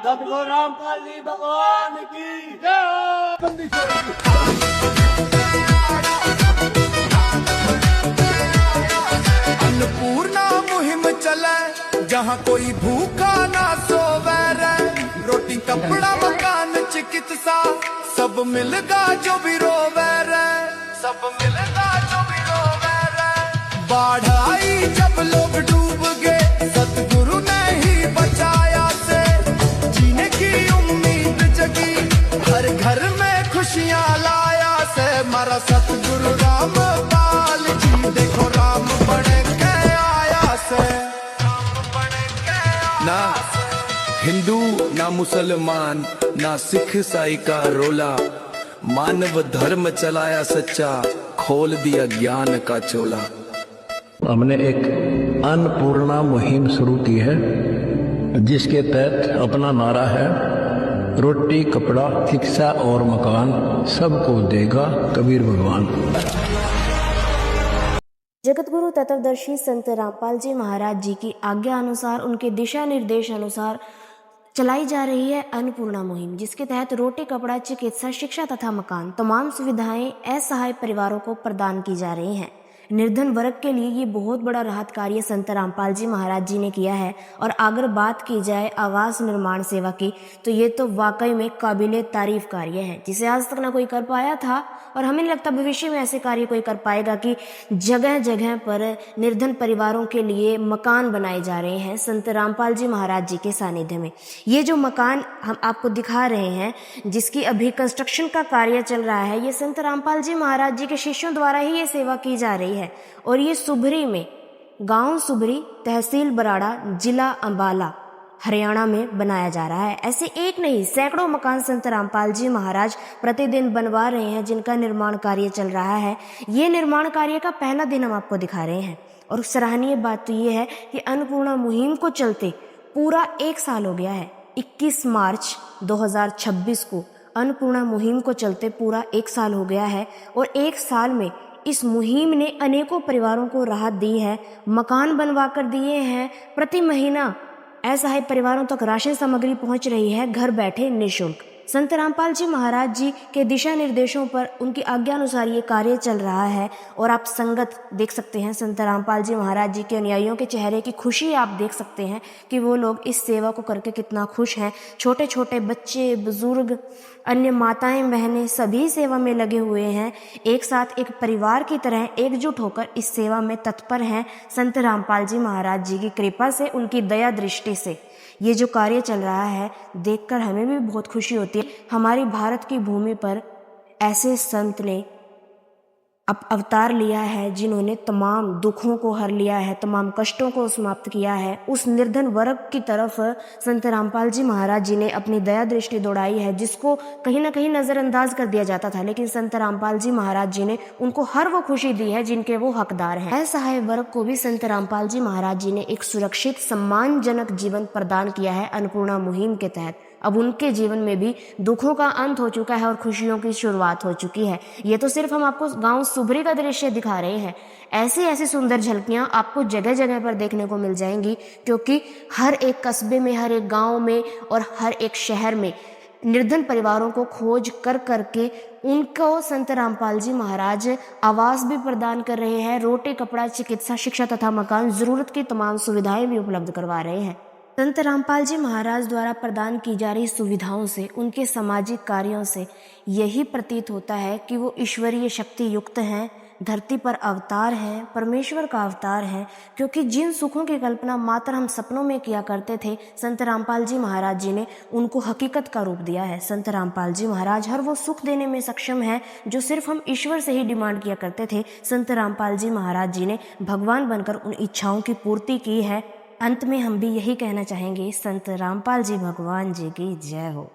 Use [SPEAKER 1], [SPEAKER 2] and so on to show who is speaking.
[SPEAKER 1] सतगुरु रामपाल जी भगवान की जय।
[SPEAKER 2] अन्नपूर्णा मुहिम चले जहाँ कोई भूखा ना सोवे रे, रोटी कपड़ा मकान चिकित्सा सब मिलगा जो भी रोवे रे, सब मिलगा जो भी रोवे रे। बाढ़ आई जब लोग डूब गए, सतगुरु ने ही बचाया से, जीने की उम्मीद जगी, हर घर में खुशियाँ लाया से। मारा सतगुरु रामपाल जी देखो राम बन के आया से, ना हिंदू ना मुसलमान ना सिख ईसाई का रोला, मानव धर्म चलाया सच्चा, खोल दिया ज्ञान का चोला।
[SPEAKER 3] हमने एक अन्नपूर्णा मुहिम शुरू की है, जिसके तहत अपना नारा है रोटी कपड़ा शिक्षा और मकान सबको देगा कबीर भगवान।
[SPEAKER 4] जगतगुरु तत्वदर्शी संत रामपाल जी महाराज जी की आज्ञा अनुसार, उनके दिशा निर्देश अनुसार चलाई जा रही है अन्नपूर्णा मुहिम, जिसके तहत रोटी कपड़ा चिकित्सा शिक्षा तथा मकान तमाम सुविधाएं असहाय परिवारों को प्रदान की जा रही हैं। निर्धन वर्ग के लिए ये बहुत बड़ा राहत कार्य संत रामपाल जी महाराज जी ने किया है। और अगर बात की जाए आवास निर्माण सेवा की, तो ये तो वाकई में काबिले तारीफ कार्य है, जिसे आज तक ना कोई कर पाया था और हमें नहीं लगता भविष्य में ऐसे कार्य कोई कर पाएगा कि जगह जगह पर निर्धन परिवारों के लिए मकान बनाए जा रहे हैं संत रामपाल जी महाराज जी के सानिध्य में। ये जो मकान हम आपको दिखा रहे हैं, जिसकी अभी कंस्ट्रक्शन का कार्य चल रहा है, ये संत रामपाल जी महाराज जी के शिष्यों द्वारा ही ये सेवा की जा रही है। और ये सुभरी में, गांव सुभरी, तहसील बराड़ा, जिला अंबाला, हरियाणा में बनाया जा रहा है। ऐसे एक नहीं सैकड़ों मकान संत रामपाल जी महाराज प्रतिदिन बनवा रहे हैं, जिनका निर्माण कार्य चल रहा है। ये निर्माण कार्य का पहला दिन हम आपको दिखा रहे हैं। और सराहनीय बात तो ये है कि अन्नपूर्णा मुहिम को चलते पूरा 1 साल हो गया है। 21 मार्च 2026 को अन्नपूर्णा मुहिम को चलते पूरा 1 साल हो गया है। और 1 साल में इस मुहिम ने अनेकों परिवारों को राहत दी है, मकान बनवा कर दिए हैं। प्रति महीना असहाय परिवारों तक राशन सामग्री पहुंच रही है घर बैठे निःशुल्क। संत रामपाल जी महाराज जी के दिशा निर्देशों पर, उनकी आज्ञा अनुसार ये कार्य चल रहा है। और आप संगत देख सकते हैं, संत रामपाल जी महाराज जी के अनुयायियों के चेहरे की खुशी आप देख सकते हैं कि वो लोग इस सेवा को करके कितना खुश हैं। छोटे छोटे बच्चे, बुजुर्ग, अन्य माताएं, बहनें सभी सेवा में लगे हुए हैं। एक साथ एक परिवार की तरह एकजुट होकर इस सेवा में तत्पर हैं। संत रामपाल जी महाराज जी की कृपा से, उनकी दया दृष्टि से ये जो कार्य चल रहा है, देखकर हमें भी बहुत खुशी होती है। हमारी भारत की भूमि पर ऐसे संत ने अवतार लिया है, जिन्होंने तमाम दुखों को हर लिया है, तमाम कष्टों को समाप्त किया है। उस निर्धन वर्ग की तरफ संत रामपाल जी महाराज जी ने अपनी दया दृष्टि दौड़ाई है, जिसको कहीं ना कहीं नज़रअंदाज कर दिया जाता था। लेकिन संत रामपाल जी महाराज जी ने उनको हर वो खुशी दी है जिनके वो हकदार हैं। असहाय वर्ग को भी संत रामपाल जी महाराज जी ने एक सुरक्षित सम्मानजनक जीवन प्रदान किया है अन्नपूर्णा मुहिम के तहत। अब उनके जीवन में भी दुखों का अंत हो चुका है और खुशियों की शुरुआत हो चुकी है। ये तो सिर्फ हम आपको गांव सुभरी का दृश्य दिखा रहे हैं। ऐसी ऐसी सुंदर झलकियां आपको जगह जगह पर देखने को मिल जाएंगी, क्योंकि हर एक कस्बे में, हर एक गांव में और हर एक शहर में निर्धन परिवारों को खोज कर करके उनको संत रामपाल जी महाराज आवास भी प्रदान कर रहे हैं, रोटी कपड़ा चिकित्सा शिक्षा तथा मकान, जरूरत की तमाम सुविधाएं भी उपलब्ध करवा रहे हैं। संत रामपाल जी महाराज द्वारा प्रदान की जा रही सुविधाओं से, उनके सामाजिक कार्यों से यही प्रतीत होता है कि वो ईश्वरीय शक्ति युक्त हैं, धरती पर अवतार हैं, परमेश्वर का अवतार हैं। क्योंकि जिन सुखों की कल्पना मात्र हम सपनों में किया करते थे, संत रामपाल जी महाराज जी ने उनको हकीकत का रूप दिया है। संत रामपाल जी महाराज हर वो सुख देने में सक्षम है जो सिर्फ हम ईश्वर से ही डिमांड किया करते थे। संत रामपाल जी महाराज जी ने भगवान बनकर उन इच्छाओं की पूर्ति की है। अंत में हम भी यही कहना चाहेंगे, संत रामपाल जी भगवान जी की जय हो।